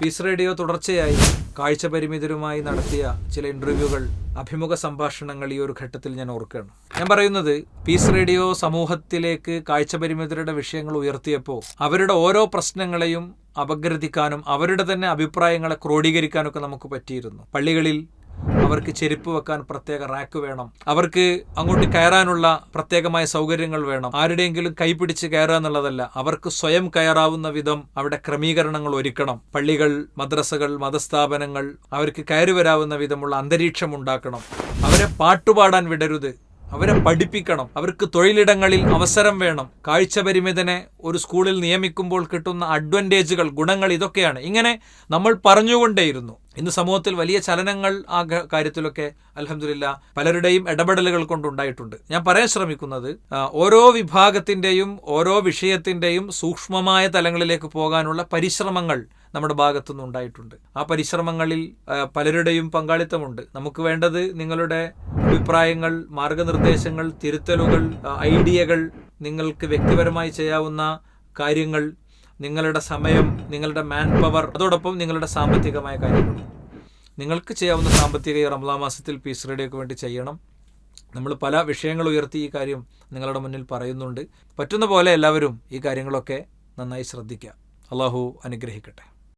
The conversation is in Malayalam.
പീസ് റേഡിയോ തുടർച്ചയായി കാഴ്ച പരിമിതരുമായി നടത്തിയ ചില ഇന്റർവ്യൂകൾ, അഭിമുഖ സംഭാഷണങ്ങൾ ഈ ഒരു ഘട്ടത്തിൽ ഞാൻ ഓർക്കുകയാണ്. ഞാൻ പറയുന്നത്, പീസ് റേഡിയോ സമൂഹത്തിലേക്ക് കാഴ്ച പരിമിതരുടെ വിഷയങ്ങൾ ഉയർത്തിയപ്പോൾ അവരുടെ ഓരോ പ്രശ്നങ്ങളെയും അപഗ്രഥിക്കാനും അവരുടെ തന്നെ അഭിപ്രായങ്ങളെ ക്രോഡീകരിക്കാനൊക്കെ നമുക്ക് പറ്റിയിരുന്നു. പള്ളികളിൽ അവർക്ക് ചെരുപ്പ് വെക്കാൻ പ്രത്യേക റാക്ക് വേണം, അവർക്ക് അങ്ങോട്ട് കയറാനുള്ള പ്രത്യേകമായ സൗകര്യങ്ങൾ വേണം, ആരുടെയെങ്കിലും കൈപിടിച്ച് കയറുക എന്നുള്ളതല്ല, അവർക്ക് സ്വയം കയറാവുന്ന വിധം അവിടെ ക്രമീകരണങ്ങൾ ഒരുക്കണം. പള്ളികൾ, മദ്രസകൾ, മതസ്ഥാപനങ്ങൾ അവർക്ക് കയറി വരാവുന്ന വിധമുള്ള അന്തരീക്ഷം ഉണ്ടാക്കണം. അവരെ പാട്ടുപാടാൻ വിടരുത്, അവരെ പഠിപ്പിക്കണം. അവർക്ക് തൊഴിലിടങ്ങളിൽ അവസരം വേണം. കാഴ്ച പരിമിതനെ ഒരു സ്കൂളിൽ നിയമിക്കുമ്പോൾ കിട്ടുന്ന അഡ്വാൻറ്റേജുകൾ, ഗുണങ്ങൾ ഇതൊക്കെയാണ്. ഇങ്ങനെ നമ്മൾ പറഞ്ഞുകൊണ്ടേയിരുന്നു. ഇന്ന് സമൂഹത്തിൽ വലിയ ചലനങ്ങൾ ആ കാര്യത്തിലൊക്കെ അൽഹംദുലില്ലാ പലരുടെയും ഇടപെടലുകൾ കൊണ്ടുണ്ടായിട്ടുണ്ട്. ഞാൻ പറയാൻ ശ്രമിക്കുന്നത്, ഓരോ വിഭാഗത്തിൻ്റെയും ഓരോ വിഷയത്തിൻ്റെയും സൂക്ഷ്മമായ തലങ്ങളിലേക്ക് പോകാനുള്ള പരിശ്രമങ്ങൾ നമ്മുടെ ഭാഗത്തുനിന്ന് ഉണ്ടായിട്ടുണ്ട്. ആ പരിശ്രമങ്ങളിൽ പലരുടെയും പങ്കാളിത്തമുണ്ട്. നമുക്ക് വേണ്ടത് നിങ്ങളുടെ അഭിപ്രായങ്ങൾ, മാർഗനിർദ്ദേശങ്ങൾ, തിരുത്തലുകൾ, ഐഡിയകൾ, നിങ്ങൾക്ക് വ്യക്തിപരമായി ചെയ്യാവുന്ന കാര്യങ്ങൾ, നിങ്ങളുടെ സമയം, നിങ്ങളുടെ മാൻ പവർ, അതോടൊപ്പം നിങ്ങളുടെ സാമ്പത്തികമായ കാര്യങ്ങൾ. നിങ്ങൾക്ക് ചെയ്യാവുന്ന സാമ്പത്തിക ഈ റമദാൻ മാസത്തിൽ പീസ് റേഡിയോക്ക് വേണ്ടി ചെയ്യണം. നമ്മൾ പല വിഷയങ്ങൾ ഉയർത്തി ഈ കാര്യം നിങ്ങളുടെ മുന്നിൽ പറയുന്നുണ്ട്. പറ്റുന്ന പോലെ എല്ലാവരും ഈ കാര്യങ്ങളൊക്കെ നന്നായി ശ്രദ്ധിക്കുക. അള്ളാഹു അനുഗ്രഹിക്കട്ടെ.